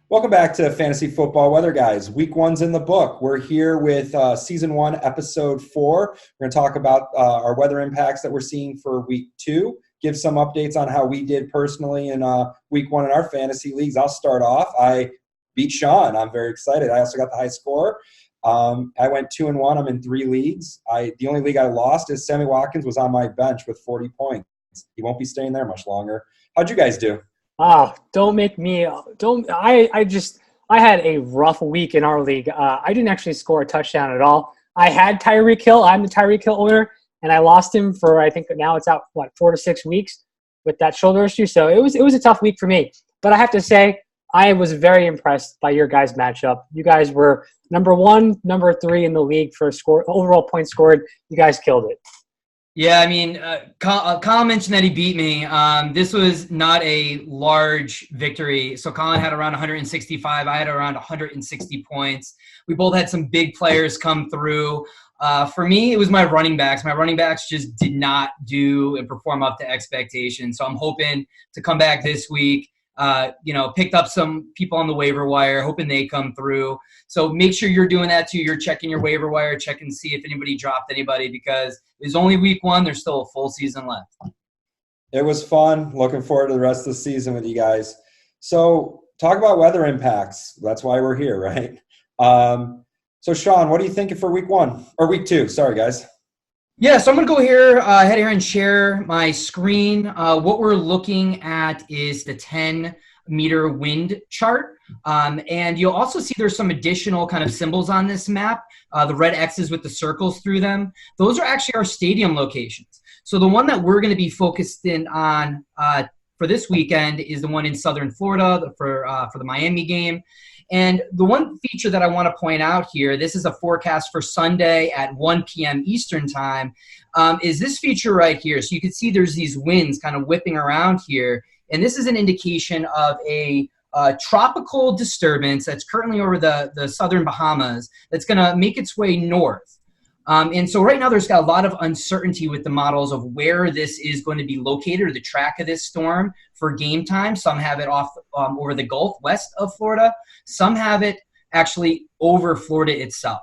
Welcome back to Fantasy Football Weather Guys. Week one's in the book. We're here with Season 1, Episode 4. We're going to talk about our weather impacts that we're seeing for Week 2, give some updates on how we did personally in Week 1 in our fantasy leagues. I'll start off. I beat Sean. I'm very excited. I also got the high score. I went 2-1. I'm in 3 leagues. The only league I lost is Sammy Watkins was on my bench with 40 points. He won't be staying there much longer. How'd you guys do? Don't make me. Don't. I had a rough week in our league. I didn't actually score a touchdown at all. I had Tyreek Hill. I'm the Tyreek Hill owner, and I lost him for, I think now it's out 4 to 6 weeks with that shoulder issue. So it was a tough week for me. But I have to say, I was very impressed by your guys' matchup. You guys were number 1, number 3 in the league for overall points scored. You guys killed it. Yeah, I mean, Colin mentioned that he beat me. This was not a large victory. So Colin had around 165. I had around 160 points. We both had some big players come through. For me, it was my running backs. My running backs just did not do and perform up to expectations. So I'm hoping to come back this week. Picked up some people on the waiver wire, hoping they come through. So make sure you're doing that too. You're checking your waiver wire, check and see if anybody dropped anybody, because it's only week 1. There's still a full season left. It was fun. Looking forward to the rest of the season with you guys. So talk about weather impacts. That's why we're here, right? So Sean, what are you thinking for week 1 or week 2? Sorry, guys. Yeah, so I'm going to go ahead here and share my screen. What we're looking at is the 10-meter wind chart. And you'll also see there's some additional kind of symbols on this map, the red X's with the circles through them. Those are actually our stadium locations. So the one that we're going to be focused in on for this weekend is the one in Southern Florida for the Miami game. And the one feature that I want to point out here, this is a forecast for Sunday at 1 p.m. Eastern time, is this feature right here. So you can see there's these winds kind of whipping around here. And this is an indication of a tropical disturbance that's currently over the southern Bahamas that's going to make its way north. And so right now there's got a lot of uncertainty with the models of where this is going to be located, or the track of this storm for game time. Some have it off over the Gulf west of Florida. Some have it actually over Florida itself.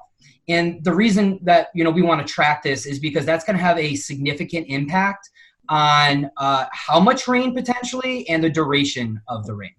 And the reason that we want to track this is because that's going to have a significant impact on how much rain potentially and the duration of the rain.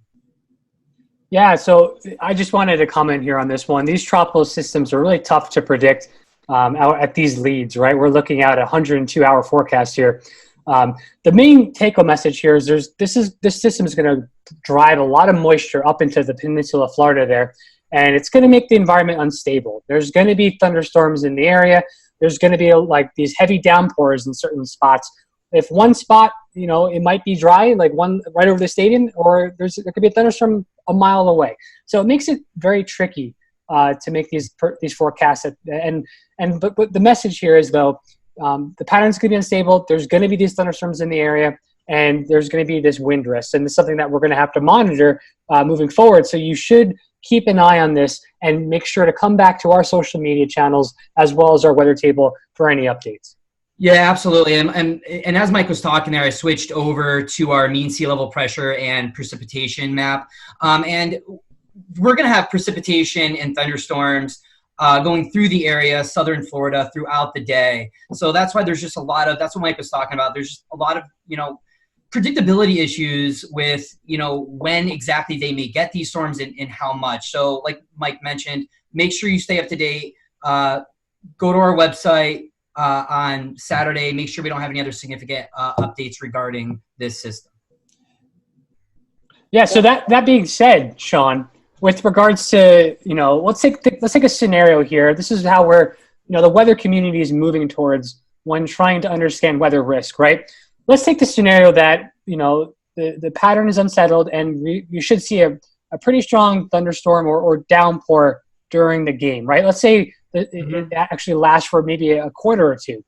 Yeah, so I just wanted to comment here on this one. These tropical systems are really tough to predict out at these leads, right? We're looking at a 102-hour forecast here. The main take-home message here is this system is going to drive a lot of moisture up into the peninsula of Florida there, and it's going to make the environment unstable. There's going to be thunderstorms in the area. There's going to be these heavy downpours in certain spots. If one spot, it might be dry, like one right over the stadium, or there could be a thunderstorm a mile away. So it makes it very tricky to make these forecasts. But the message here is, though, the pattern's going to be unstable. There's going to be these thunderstorms in the area, and there's going to be this wind risk. And it's something that we're going to have to monitor moving forward. So you should keep an eye on this and make sure to come back to our social media channels as well as our weather table for any updates. Yeah, absolutely. And as Mike was talking there, I switched over to our mean sea level pressure and precipitation map. And we're going to have precipitation and thunderstorms going through the area, southern Florida, throughout the day. So that's why there's just that's what Mike was talking about. There's just a lot of, predictability issues with, when exactly they may get these storms and how much. So like Mike mentioned, make sure you stay up to date. Go to our website on Saturday. Make sure we don't have any other significant updates regarding this system. Yeah, so that being said, Sean, with regards to, let's take a scenario here. This is how the weather community is moving towards when trying to understand weather risk, right? Let's take the scenario that, the pattern is unsettled and you should see a pretty strong thunderstorm or downpour during the game, right? Let's say it actually lasts for maybe a quarter or two.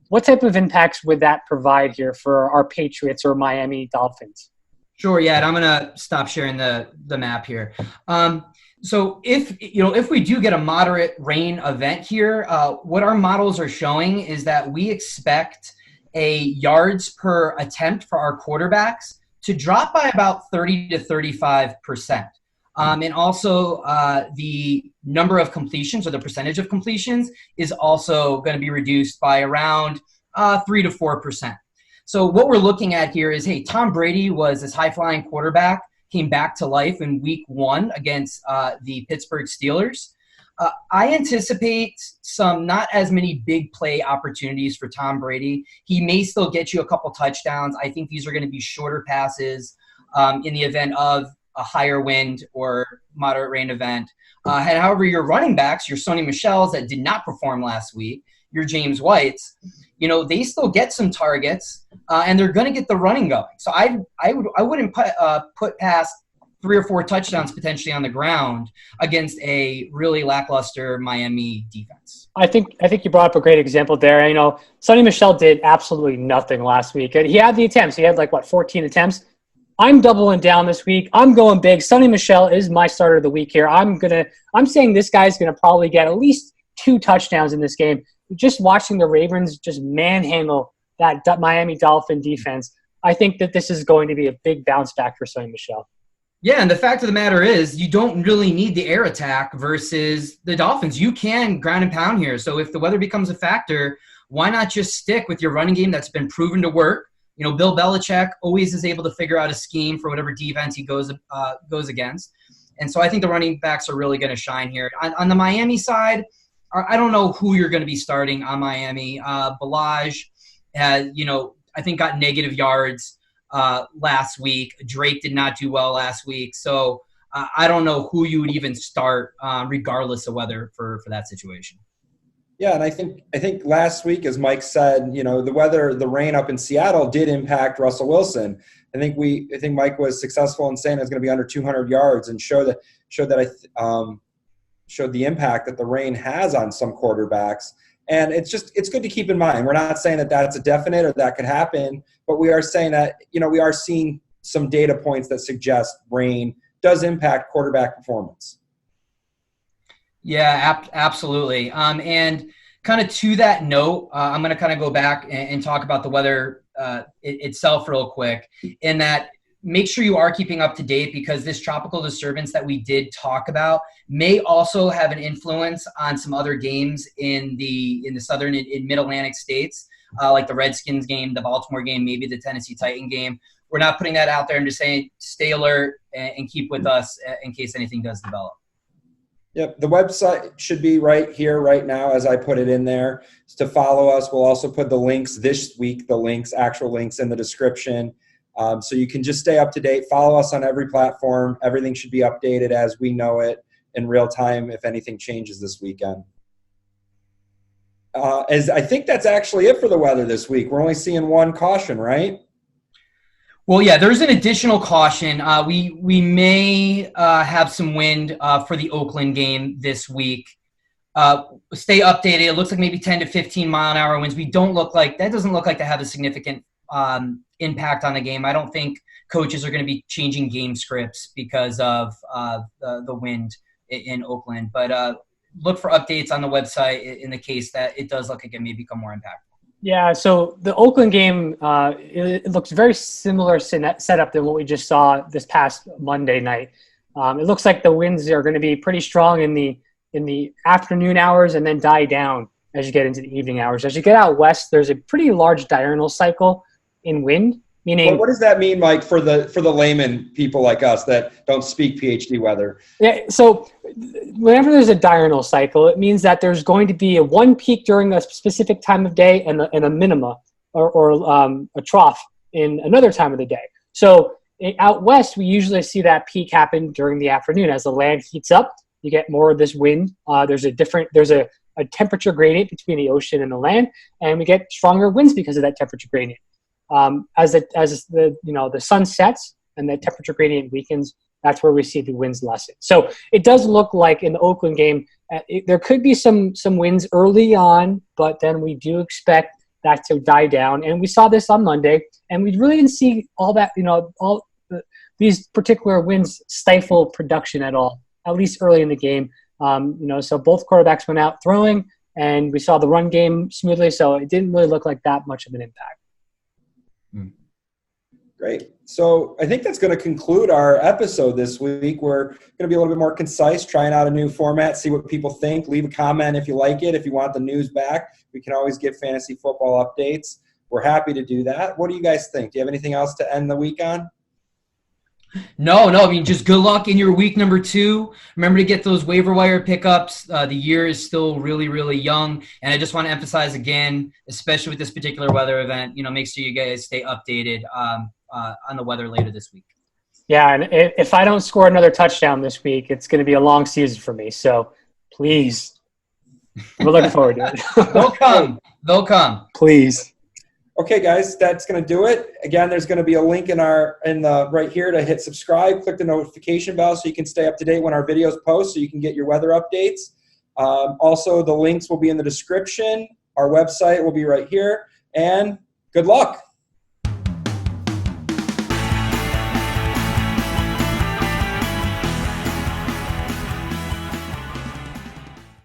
What type of impacts would that provide here for our Patriots or Miami Dolphins? Sure, yeah, and I'm going to stop sharing the map here. So if we do get a moderate rain event here, what our models are showing is that we expect a yards per attempt for our quarterbacks to drop by about 30 to 35%. And also the number of completions or the percentage of completions is also going to be reduced by around 3 to 4%. So what we're looking at here is, hey, Tom Brady was this high-flying quarterback, came back to life in week 1 against the Pittsburgh Steelers. I anticipate some not as many big play opportunities for Tom Brady. He may still get you a couple touchdowns. I think these are going to be shorter passes in the event of a higher wind or moderate rain event. And however, your running backs, your Sony Michels that did not perform last week, your James Whites, they still get some targets and they're going to get the running going. So I wouldn't put past 3 or 4 touchdowns potentially on the ground against a really lackluster Miami defense. I think you brought up a great example there. Sonny Michel did absolutely nothing last week. He had the attempts. He had 14 attempts. I'm doubling down this week. I'm going big. Sonny Michel is my starter of the week here. I'm saying this guy's gonna probably get at least 2 touchdowns in this game. Just watching the Ravens just manhandle that Miami Dolphin defense, I think that this is going to be a big bounce back for Sonny Michel. Yeah, and the fact of the matter is you don't really need the air attack versus the Dolphins. You can ground and pound here. So if the weather becomes a factor, why not just stick with your running game that's been proven to work? Bill Belichick always is able to figure out a scheme for whatever defense he goes against. And so I think the running backs are really going to shine here. On the Miami side, I don't know who you're going to be starting on Miami. Balaj, I think got negative yards last week. Drake did not do well last week. So I don't know who you would even start regardless of weather for that situation. Yeah, and I think last week, as Mike said, the rain up in Seattle did impact Russell Wilson. I think Mike was successful in saying it's going to be under 200 yards and showed the impact that the rain has on some quarterbacks. And it's good to keep in mind. We're not saying that that's a definite or that could happen, but we are saying that, we are seeing some data points that suggest rain does impact quarterback performance. Yeah, absolutely. And kind of to that note, I'm going to kind of go back and talk about the weather itself real quick, in that make sure you are keeping up to date, because this tropical disturbance that we did talk about may also have an influence on some other games in the southern and mid-Atlantic states, like the Redskins game, the Baltimore game, maybe the Tennessee Titan game. We're not putting that out there. I'm just saying stay alert and keep with us in case anything does develop. Yep, the website should be right here, right now, as I put it in there. To follow us, we'll also put the links this week, actual links in the description. So you can just stay up to date. Follow us on every platform. Everything should be updated as we know it in real time if anything changes this weekend. As I think that's actually it for the weather this week. We're only seeing 1 caution, right? Well, yeah, there's an additional caution. We may have some wind for the Oakland game this week. Stay updated. It looks like maybe 10 to 15 mile-an-hour winds. Doesn't look like they have a significant impact on the game. I don't think coaches are going to be changing game scripts because of the wind in Oakland. But look for updates on the website in the case that it does look like it may become more impactful. Yeah, so the Oakland game, it looks very similar setup than what we just saw this past Monday night. It looks like the winds are going to be pretty strong in the afternoon hours and then die down as you get into the evening hours. As you get out west, there's a pretty large diurnal cycle in wind, meaning. Well, what does that mean, Mike, for the layman people like us that don't speak PhD weather? Yeah, so whenever there's a diurnal cycle, it means that there's going to be one peak during a specific time of day and a minima or a trough in another time of the day. So out west, we usually see that peak happen during the afternoon. As the land heats up, you get more of this wind. There's a temperature gradient between the ocean and the land, and we get stronger winds because of that temperature gradient. As the sun sets and the temperature gradient weakens, that's where we see the winds lessen. So it does look like in the Oakland game, there could be some winds early on, but then we do expect that to die down. And we saw this on Monday, and we really didn't see all that, these particular winds stifle production at all, at least early in the game. So both quarterbacks went out throwing, and we saw the run game smoothly, so it didn't really look like that much of an impact. Great. So I think that's going to conclude our episode this week. We're going to be a little bit more concise, trying out a new format, see what people think. Leave a comment if you like it. If you want the news back, we can always give fantasy football updates. We're happy to do that. What do you guys think? Do you have anything else to end the week on? No. I mean, just good luck in your week number 2. Remember to get those waiver wire pickups. The year is still really, really young. And I just want to emphasize again, especially with this particular weather event, make sure you guys stay updated on the weather later this week. Yeah, and if I don't score another touchdown this week, it's going to be a long season for me. So please, we're looking forward to it. They'll come. Please. Okay, guys, that's going to do it. Again, there's going to be a link in the right here to hit subscribe. Click the notification bell so you can stay up to date when our videos post, so you can get your weather updates. Also, the links will be in the description. Our website will be right here. And good luck.